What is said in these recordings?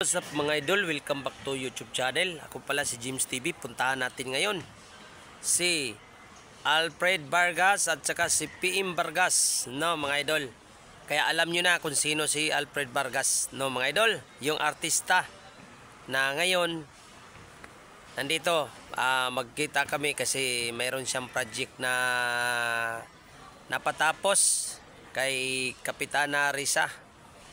What's up mga idol, welcome back to YouTube channel. Ako pala si James TV. Puntahan natin ngayon si Alfred Vargas at saka si PM Vargas, no mga idol. Kaya alam nyo na kung sino si Alfred Vargas, no mga idol. Yung artista na ngayon nandito, magkita kami kasi mayroon siyang project na napatapos kay Kapitana Risa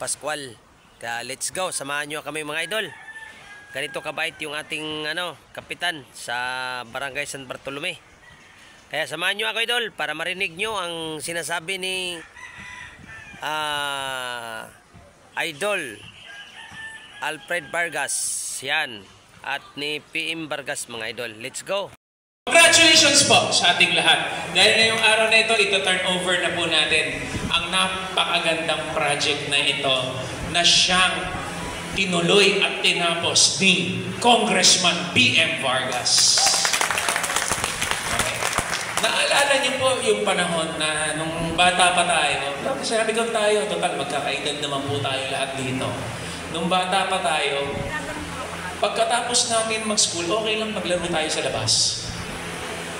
Pascual. Kaya let's go, samahan nyo kami mga idol. Ganito kabait yung ating kapitan sa Barangay San Bartolome. Kaya samahan nyo ako idol para marinig nyo ang sinasabi ni Idol Alfred Vargas yan, at ni PM Vargas mga idol. Let's go. Congratulations po sa ating lahat. Dahil ngayong araw na ito, ito-turn over na po natin ang napakagandang project na ito na siyang tinuloy at tinapos ni Congressman PM Vargas. Okay. Naalala niyo po yung panahon na nung bata pa tayo, sabi ko tayo, total magkakaedad naman po tayo lahat dito. Nung bata pa tayo, pagkatapos namin mag-school, okay lang maglaro tayo sa labas.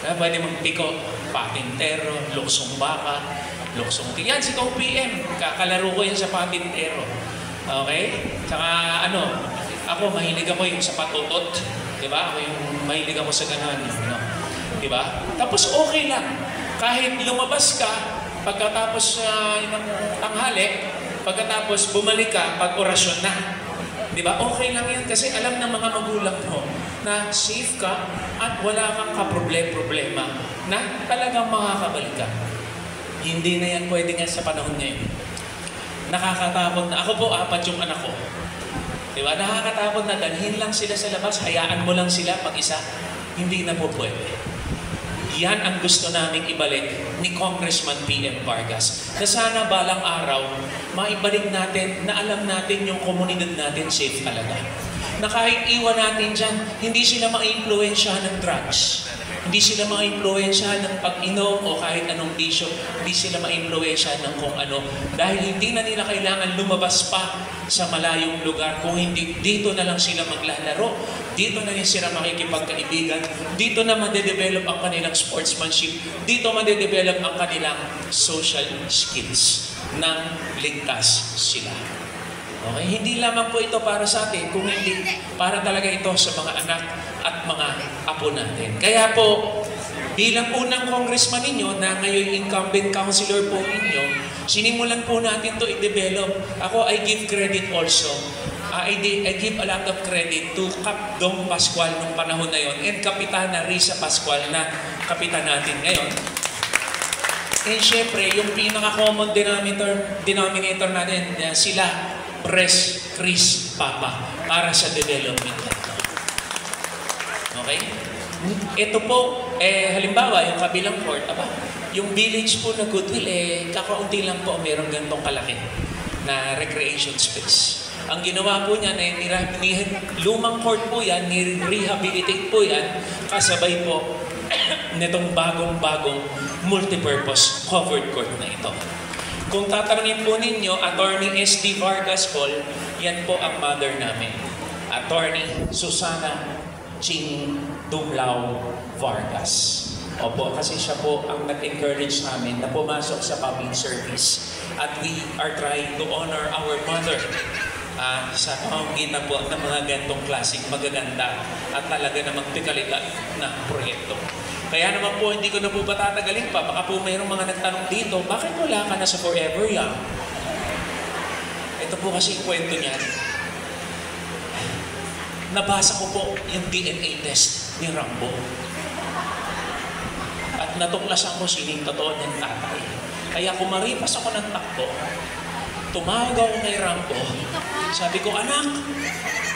Pwede magpiko, patintero, luksong baka, luksong tingyan. Si Kong PM, kakalaro ko yan sa patintero. Okay? Tsaka ako mahilig ako yung sa patutot. Diba? Ako yung mahilig ako sa ganon. Diba? Tapos okay lang. Kahit lumabas ka, pagkatapos ng tanghali, pagkatapos bumalik ka, pag orasyon na. Diba? Okay lang yan kasi alam ng mga magulang mo na safe ka at wala kang kaproblema na talagang makakabalik ka. Hindi na yan pwede nga sa panahon ngayon. Nakakatakot na. Ako po, 4 yung anak ko. Diba? Nakakatakot na dalhin lang sila sa labas, hayaan mo lang sila mag-isa. Hindi na po pwede. Yan ang gusto naming ibalik ni Congressman PM Vargas. Na sana balang araw, maibalik natin na alam natin yung komunidad natin safe talaga. Na kahit iwan natin dyan, hindi sila ma-influensyahan ng drugs. Hindi sila ma-influensyahan ng pag-inom o kahit anong bisyo. Hindi sila ma-influensyahan ng kung ano. Dahil hindi na nila kailangan lumabas pa sa malayong lugar. Kung hindi, dito na lang sila maglalaro. Dito na rin sila makikipagkaibigan. Dito na madedevelop ang kanilang sportsmanship. Dito madedevelop ang kanilang social skills nang ligtas sila. Okay? Hindi lamang po ito para sa atin, kung hindi para talaga ito sa mga anak at mga apo natin. Kaya po, bilang unang congressman ninyo na ngayon incumbent councilor po ninyo, sinimulan po natin to i-develop. Ako, I give credit also. I give a lot of credit to Kap Dong Pascual nung panahon na yon and Kapitana Risa Pascual na kapitan natin ngayon. And syempre, yung pinaka-common denominator natin, sila, Pres, Chris, Papa, para sa development nito. Okay? Ito po, halimbawa, yung kabilang court, yung village po na Goodwill, kakaunti lang po mayroong ganitong kalaki na recreation space. Ang ginawa po niya, lumang court po yan, ni-rehabilitate po yan, kasabay po nitong bagong multipurpose covered court na ito. Kung tatanungin po ninyo, Attorney S.D. Vargas Hall, yan po ang mother namin. Attorney Susana Ching Dumlao Vargas. Opo, kasi siya po ang nag-encourage namin na pumasok sa public service. At we are trying to honor our mother sa pamamagitan po ng mga gantong klaseng magaganda at talaga namang pikalidad na proyekto. Kaya naman po, hindi ko na po patatagalin pa. Baka po mayroong mga nagtanong dito, bakit wala ka na sa Forever Young? Ito po kasi yung kwento niya. Nabasa ko po yung DNA test ni Rambo. At natuklasan ko sino yung totoo niyang tatay. Kaya kumaripas ako ng takbo, tumawag ako kay Rambo. Sabi ko, anak,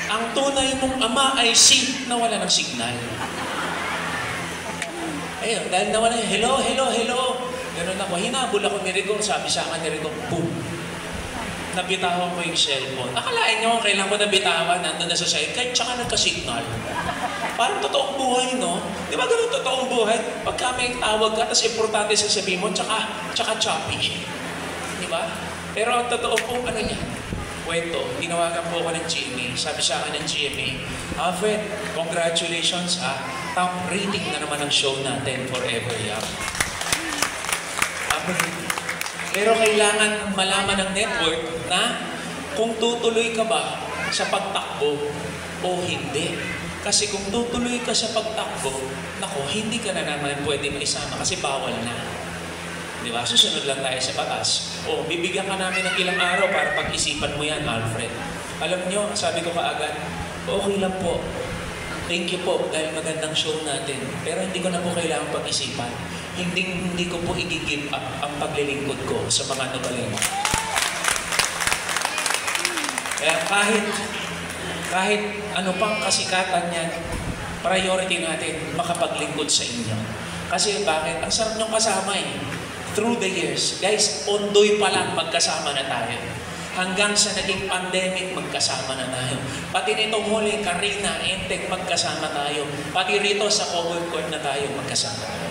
ang tunay mong ama ay si na wala ng signal. Ayun, dahil nawala, hello. Ganun ako, hinabol ako ni Rigo, sabi sa akin ni Rigo, boom. Nabitawan ko yung cellphone. Akalain nyo, kailan ko nabitawan, nandun na sa side, kahit tsaka nagka-signal. Parang totoong buhay, no? Di ba ganun totoong buhay? Pagka may tawag ka, tapos importante sasabihin mo, tsaka choppy. Di ba? Pero ang totoo po, ano niya? kwento, tinawagan po ako ng GMA. Sabi sa akin ng GMA, Alfred, congratulations ha. Top rating na naman ang show natin, Forever Young. Pero kailangan malaman ng network na kung tutuloy ka ba sa pagtakbo o hindi. Kasi kung tutuloy ka sa pagtakbo, nako, hindi ka na naman pwede maisama kasi bawal na. Di ba? Susunod lang tayo sa batas. O, bibigyan ka namin ng ilang araw para pag-isipan mo yan, Alfred. Alam nyo, sabi ko kaagad, okay lang po. Thank you po dahil magandang show natin. Pero hindi ko na po kailangan pag-isipan. Hindi ko po i-give up ang paglilingkod ko sa mga nubalero. Kaya kahit ano pang kasikatan yan, priority natin makapaglingkod sa inyo. Kasi bakit? Ang sarap niyong kasama eh. Through the years, guys, ondoy pa lang magkasama na tayo. Hanggang sa naging pandemic, magkasama na tayo. Pati nitong huli, Karina, Entek, magkasama tayo. Pati rito sa Cohort Court na tayo, magkasama tayo.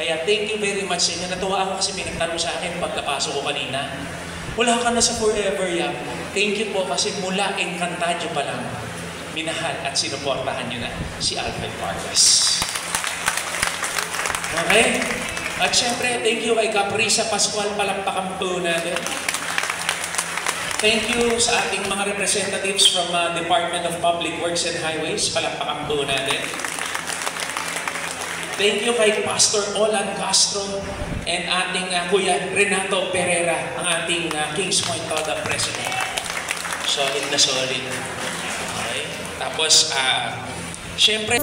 Kaya thank you very much sa inyo. Natuwa ako kasi may nagtanong sa akin pagkapasok ko kanina. Wala ka na sa Forever Young. Thank you po kasi mula Encantadio pa lang, minahal at sinuportahan nyo na si Alfred Vargas. Okay? At syempre, thank you kay Caprisa Pascual, palakpakan po natin. Thank you sa ating mga representatives from Department of Public Works and Highways, palakpakan po natin. Thank you kay Pastor Olan Castro and ating Kuya Renato Pereira, ang ating Kings Point Toda President. Solid na solid. Okay? Tapos, syempre,